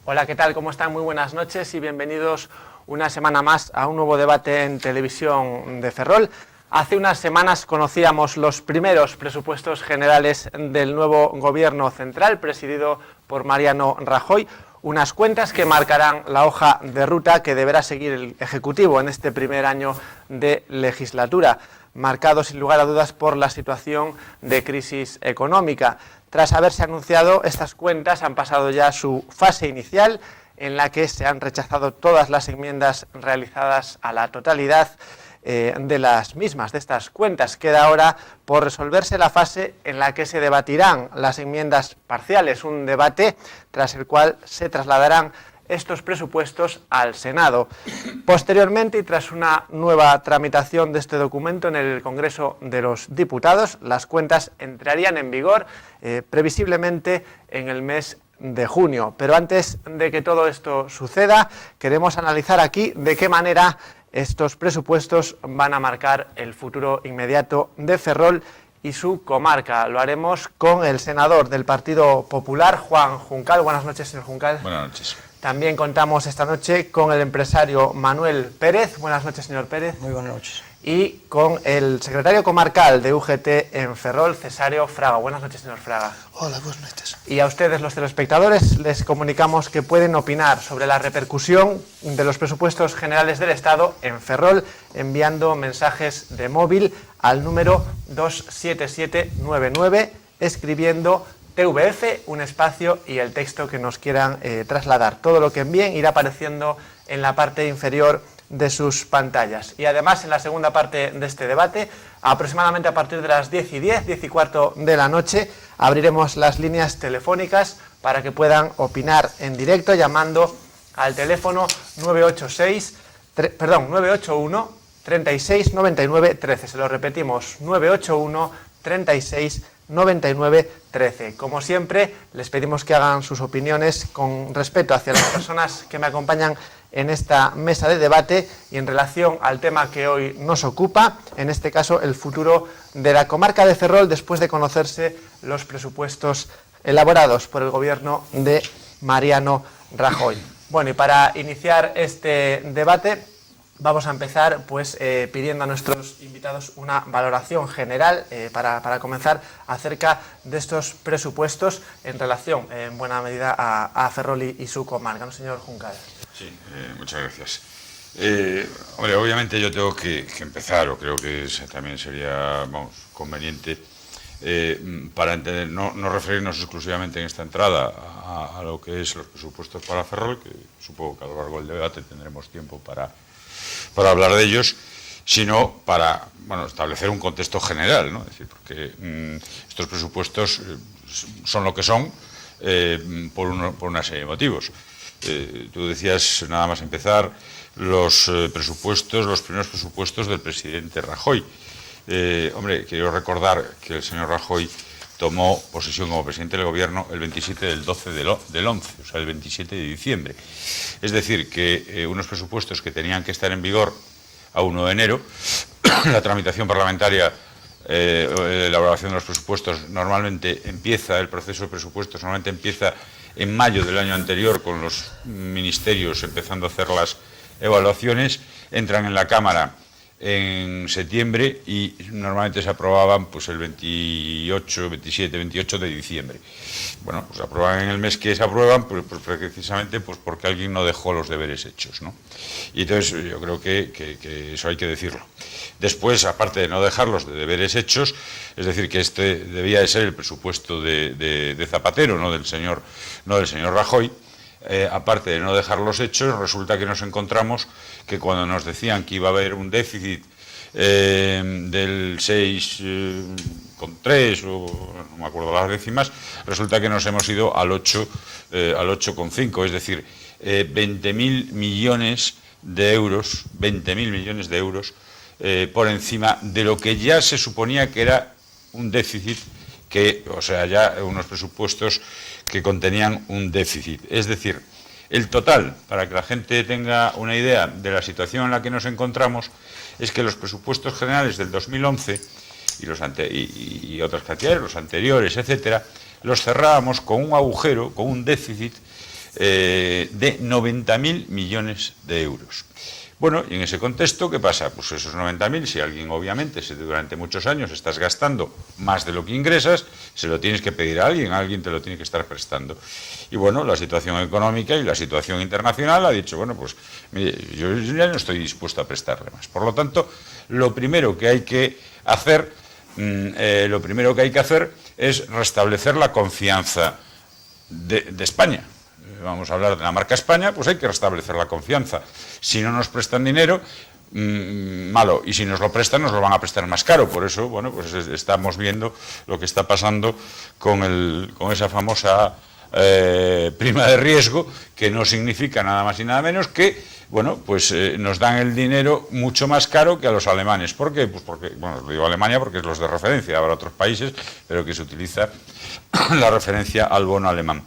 Hola, ¿qué tal? ¿Cómo están? Muy buenas noches y bienvenidos una semana más a un nuevo debate en televisión de Ferrol. Hace unas semanas conocíamos los primeros presupuestos generales del nuevo gobierno central, presidido por Mariano Rajoy, unas cuentas que marcarán la hoja de ruta que deberá seguir el Ejecutivo en este primer año de legislatura, marcado sin lugar a dudas por la situación de crisis económica. Tras haberse anunciado, estas cuentas han pasado ya su fase inicial, en la que se han rechazado todas las enmiendas realizadas a la totalidad de las mismas, de estas cuentas. Queda ahora por resolverse la fase en la que se debatirán las enmiendas parciales, un debate tras el cual se trasladarán estos presupuestos al Senado. Posteriormente, y tras una nueva tramitación de este documento en el Congreso de los Diputados, las cuentas entrarían en vigor previsiblemente en el mes de junio. Pero antes de que todo esto suceda, queremos analizar aquí de qué manera estos presupuestos van a marcar el futuro inmediato de Ferrol y su comarca. Lo haremos con el senador del Partido Popular, Juan Juncal. Buenas noches, señor Juncal. Buenas noches. También contamos esta noche con el empresario Manuel Pérez. Buenas noches, señor Pérez. Muy buenas noches. Y con el secretario comarcal de UGT en Ferrol, Cesáreo Fraga. Buenas noches, señor Fraga. Hola, buenas noches. Y a ustedes, los telespectadores, les comunicamos que pueden opinar sobre la repercusión de los presupuestos generales del Estado en Ferrol, enviando mensajes de móvil al número 27799, escribiendo TVF, un espacio y el texto que nos quieran trasladar. Todo lo que envíen irá apareciendo en la parte inferior de sus pantallas. Y además, en la segunda parte de este debate, aproximadamente a partir de las 10:10, 10:15 de la noche, abriremos las líneas telefónicas para que puedan opinar en directo llamando al teléfono 981 36 99 13. Se lo repetimos, 981 36 99 13. Como siempre, les pedimos que hagan sus opiniones con respeto hacia las personas que me acompañan en esta mesa de debate y en relación al tema que hoy nos ocupa, en este caso el futuro de la comarca de Ferrol después de conocerse los presupuestos elaborados por el gobierno de Mariano Rajoy. Bueno, y para iniciar este debate vamos a empezar pidiendo a nuestros invitados una valoración general para comenzar acerca de estos presupuestos en relación en buena medida a Ferrol y su comarca, ¿no, señor Juncal? Sí, muchas gracias. Hombre, obviamente yo tengo que empezar, o creo que también sería conveniente, para entender, no referirnos exclusivamente en esta entrada a lo que es los presupuestos para Ferrol, que supongo que a lo largo del debate tendremos tiempo para hablar de ellos, sino para establecer un contexto general, ¿no? Es decir, porque estos presupuestos son lo que son por una serie de motivos. Tú decías, nada más empezar, los primeros presupuestos del presidente Rajoy. Hombre, quiero recordar que el señor Rajoy tomó posesión como presidente del gobierno el 27 del 12 del 11, o sea, el 27 de diciembre. Es decir, que unos presupuestos que tenían que estar en vigor a 1 de enero, la tramitación parlamentaria, la elaboración de los presupuestos, normalmente empieza, el proceso de presupuestos normalmente empieza en mayo del año anterior, con los ministerios empezando a hacer las evaluaciones, entran en la Cámara en septiembre y normalmente se aprobaban el 28 de diciembre. Bueno, pues se aprueban en el mes que se aprueban, pues precisamente porque alguien no dejó los deberes hechos, ¿no? Y entonces yo creo que eso hay que decirlo. Después, aparte de no dejar los deberes hechos, es decir, que este debía de ser el presupuesto de Zapatero, no del señor Rajoy. Aparte de no dejar los hechos, resulta que nos encontramos que cuando nos decían que iba a haber un déficit del 6,3 o no me acuerdo las décimas, resulta que nos hemos ido al 8,5, es decir, 20.000 millones de euros, por encima de lo que ya se suponía que era un déficit, ya unos presupuestos que contenían un déficit. Es decir, el total, para que la gente tenga una idea de la situación en la que nos encontramos, es que los presupuestos generales del 2011 y otras cantidades, los anteriores, etcétera, los cerrábamos con un agujero, con un déficit de 90.000 millones de euros. Bueno, y en ese contexto, ¿qué pasa? Pues esos 90.000, si alguien, obviamente, si durante muchos años estás gastando más de lo que ingresas, se lo tienes que pedir a alguien te lo tiene que estar prestando. Y bueno, la situación económica y la situación internacional ha dicho, bueno, pues mire, yo ya no estoy dispuesto a prestarle más. Por lo tanto, lo primero que hay que hacer es restablecer la confianza de España. Vamos a hablar de la marca España, pues hay que restablecer la confianza. Si no nos prestan dinero, malo, y si nos lo prestan, nos lo van a prestar más caro. Por eso, bueno, pues estamos viendo lo que está pasando con esa famosa prima de riesgo, que no significa nada más y nada menos que, bueno, pues nos dan el dinero mucho más caro que a los alemanes. ¿Por qué? Pues porque, bueno, digo Alemania porque es los de referencia, habrá otros países, pero que se utiliza la referencia al bono alemán.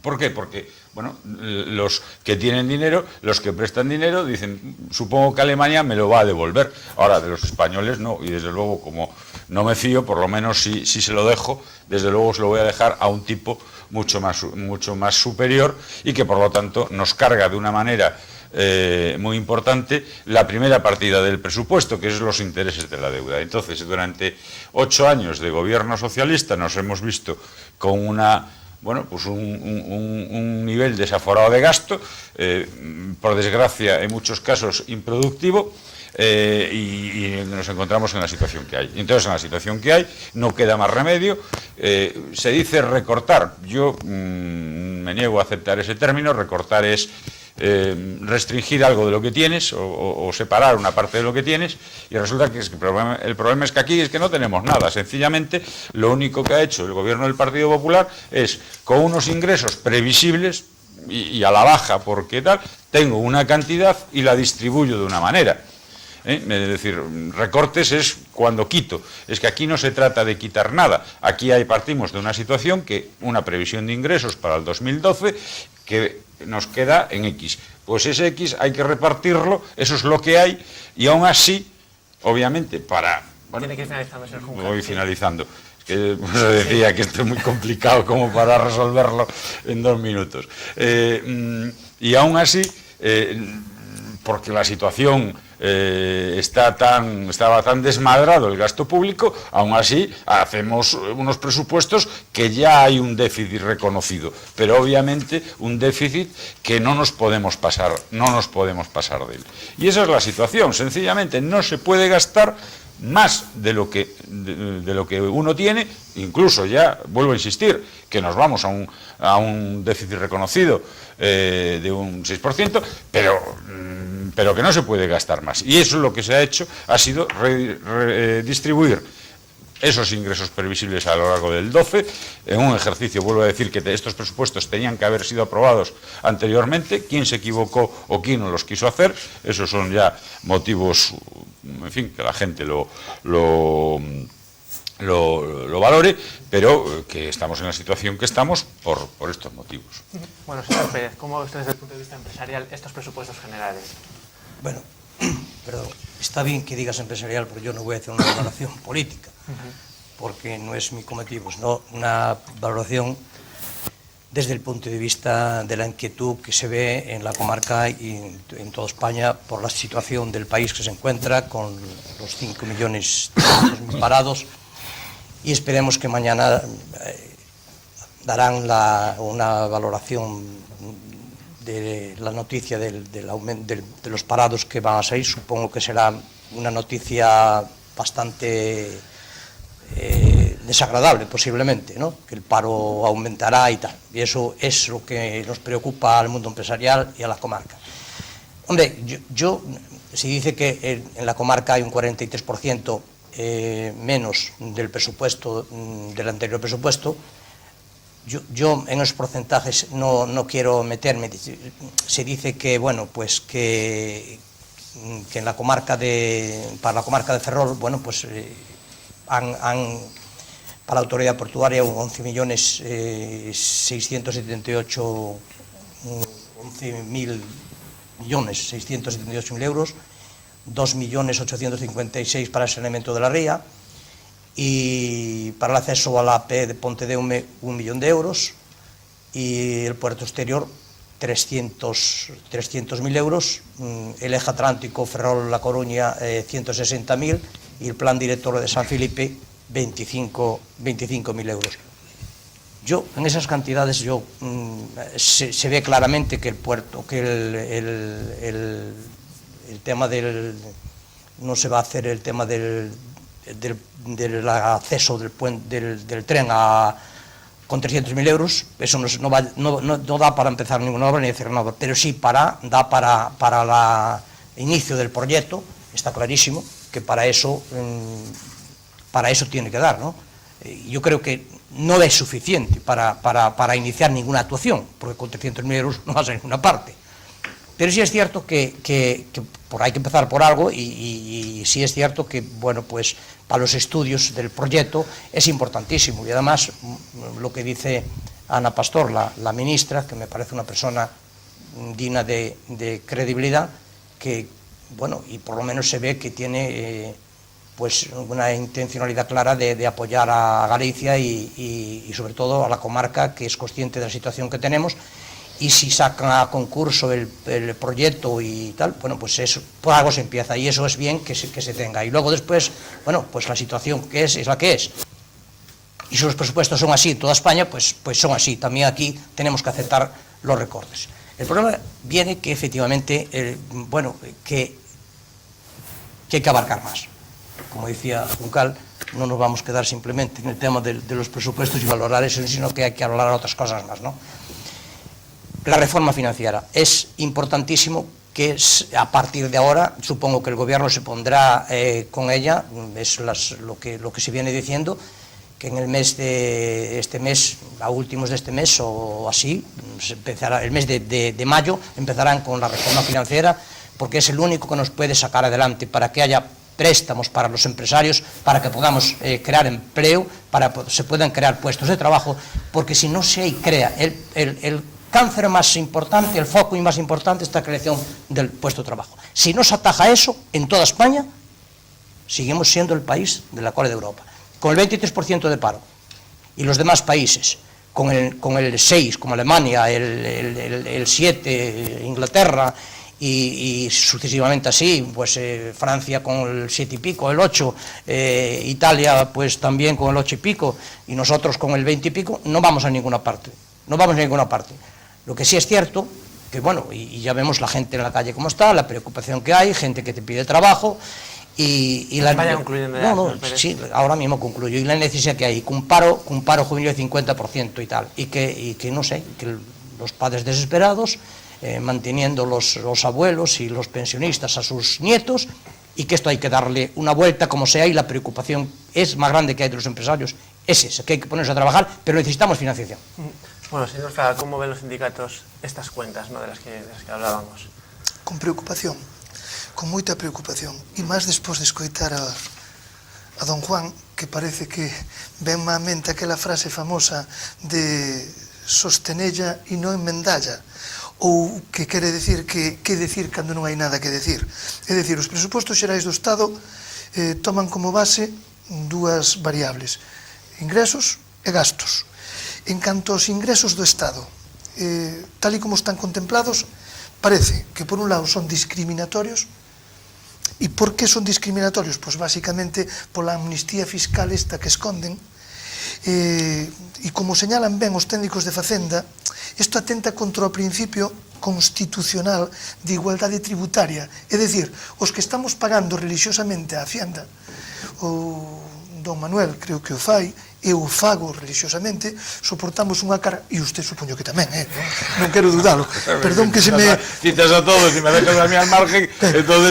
¿Por qué? Porque, bueno, los que tienen dinero, los que prestan dinero, dicen, supongo que Alemania me lo va a devolver. Ahora, de los españoles no, y desde luego, como no me fío, por lo menos si se lo dejo, desde luego se lo voy a dejar a un tipo mucho más superior y que, por lo tanto, nos carga de una manera muy importante la primera partida del presupuesto, que es los intereses de la deuda. Entonces, durante 8 años de gobierno socialista nos hemos visto con un nivel desaforado de gasto, por desgracia en muchos casos improductivo, y nos encontramos en la situación que hay. Entonces, en la situación que hay no queda más remedio. Se dice recortar. Yo me niego a aceptar ese término. Recortar es restringir algo de lo que tienes o separar una parte de lo que tienes, y resulta que el problema es que aquí es que no tenemos nada. Sencillamente, lo único que ha hecho el gobierno del Partido Popular es, con unos ingresos previsibles y a la baja, porque tal, tengo una cantidad y la distribuyo de una manera. Es decir, recortes es cuando quito. Es que aquí no se trata de quitar nada. Aquí partimos de una situación una previsión de ingresos para el 2012 que nos queda en X. Pues ese X hay que repartirlo, eso es lo que hay, y aún así, obviamente, Tiene que ir finalizando, señor Juncker. Voy finalizando. Es que pues, decía que esto es muy complicado como para resolverlo en 2 minutos. Y aún así, porque la situación estaba tan desmadrado el gasto público, aún así hacemos unos presupuestos que ya hay un déficit reconocido, pero obviamente un déficit que no nos podemos pasar de él. Y esa es la situación. Sencillamente no se puede gastar más de lo que uno tiene. Incluso, ya vuelvo a insistir, que nos vamos a un déficit reconocido de un 6%, pero que no se puede gastar más. Y eso es lo que se ha hecho, ha sido redistribuir esos ingresos previsibles a lo largo del 12, en un ejercicio, vuelvo a decir, que estos presupuestos tenían que haber sido aprobados anteriormente. ¿Quién se equivocó o quién no los quiso hacer? Esos son ya motivos, en fin, que la gente lo valore, pero que estamos en la situación que estamos por estos motivos. Bueno, señor Pérez, ¿cómo ve usted desde el punto de vista empresarial estos presupuestos generales? Bueno, perdón, está bien que digas empresarial, porque yo no voy a hacer una valoración política, porque no es mi cometido, sino una valoración desde el punto de vista de la inquietud que se ve en la comarca y en toda España por la situación del país que se encuentra, con los 5 millones parados, y esperemos que mañana darán una valoración de la noticia del aumento de los parados que van a salir. Supongo que será una noticia bastante desagradable, posiblemente, ¿no? Que el paro aumentará y tal. Y eso es lo que nos preocupa al mundo empresarial y a la comarca. Hombre, se dice que en la comarca hay un 43% menos del presupuesto, del anterior presupuesto. Yo en esos porcentajes no quiero meterme. Se dice que, bueno, pues que en la comarca para la comarca de Ferrol, bueno, pues para la autoridad portuaria 11.678.000 euros, 2.856.000 para el saneamiento de la ría, y para el acceso a la AP de Pontedeume 1 millón de euros, y el puerto exterior 300.000 euros, el eje atlántico Ferrol-La Coruña 160.000 y el plan director de San Felipe 25.000 euros. Yo, en esas cantidades, se ve claramente que el puerto, que el tema del... no se va a hacer el tema del acceso del tren con 300.000 euros, eso no da para empezar ninguna obra ni decir nada, pero sí da para el inicio del proyecto, está clarísimo que para eso tiene que dar, ¿no? Yo creo que no es suficiente para iniciar ninguna actuación, porque con 300.000 euros no vas a ninguna parte. Pero sí es cierto que hay que empezar por algo y sí es cierto que, bueno, pues para los estudios del proyecto es importantísimo. Y además, lo que dice Ana Pastor, la ministra, que me parece una persona digna de credibilidad, que, bueno, y por lo menos se ve que tiene pues una intencionalidad clara de apoyar a Galicia y sobre todo a la comarca, que es consciente de la situación que tenemos. Y si sacan a concurso el proyecto y tal, bueno, pues eso, por algo se empieza, y eso es bien que se tenga. Y luego después, bueno, pues la situación que es la que es. Y si los presupuestos son así en toda España, pues son así. También aquí tenemos que aceptar los recortes. El problema viene que efectivamente, bueno, que hay que abarcar más. Como decía Juncal, no nos vamos a quedar simplemente en el tema de los presupuestos y valorar eso, sino que hay que valorar otras cosas más, ¿no? La reforma financiera. Es importantísimo que a partir de ahora, supongo que el gobierno se pondrá con ella, es lo que se viene diciendo, que en el mes a últimos de este mes o así, el mes de mayo, empezarán con la reforma financiera, porque es el único que nos puede sacar adelante para que haya préstamos para los empresarios, para que podamos crear empleo, para que se puedan crear puestos de trabajo, porque si no se crea el cáncer más importante, el foco más importante es la creación del puesto de trabajo. Si no se ataja eso en toda España, seguimos siendo el país de la cola de Europa, con el 23% de paro, y los demás países con el 6%, como Alemania, el 7%, Inglaterra, y sucesivamente así, pues Francia con el 7 y pico, el 8, Italia pues también con el 8 y pico, y nosotros con el 20 y pico, no vamos a ninguna parte. Lo que sí es cierto, que bueno, y ya vemos la gente en la calle cómo está, la preocupación que hay, gente que te pide trabajo, y la... Vaya concluyendo. Sí, ahora mismo concluyo, y la necesidad que hay, con paro juvenil de 50% y tal, y que no sé, que los padres desesperados, manteniendo los abuelos y los pensionistas a sus nietos, y que esto hay que darle una vuelta como sea, y la preocupación es más grande que hay de los empresarios, es esa, que hay que ponerse a trabajar, pero necesitamos financiación. Bueno, señor Fraga, ¿cómo ven los sindicatos estas cuentas, ¿no?, de las que hablábamos? Con preocupación, con moita preocupación, e máis despois de escoitar a don Juan, que parece que ven má mente aquela frase famosa de sostenella e non enmendalla, ou que quere decir que decir cando non hai nada que decir. É dicir, os presupostos xerais do Estado toman como base dúas variables, ingresos e gastos. En canto aos ingresos do Estado, tal e como están contemplados, parece que por un lado son discriminatorios. E por que son discriminatorios? Pois basicamente pola amnistía fiscal esta que esconden, e como señalan ben os técnicos de Facenda, isto atenta contra o principio constitucional de igualdade tributaria, é dicir, os que estamos pagando religiosamente a Hacienda, o don Manuel creo que o fai, eu o fago religiosamente, soportamos unha carga, e usted supoño que tamén, non quero dudalo, perdón que se me... Citas a todos e me dejas a mí al margen, entonces...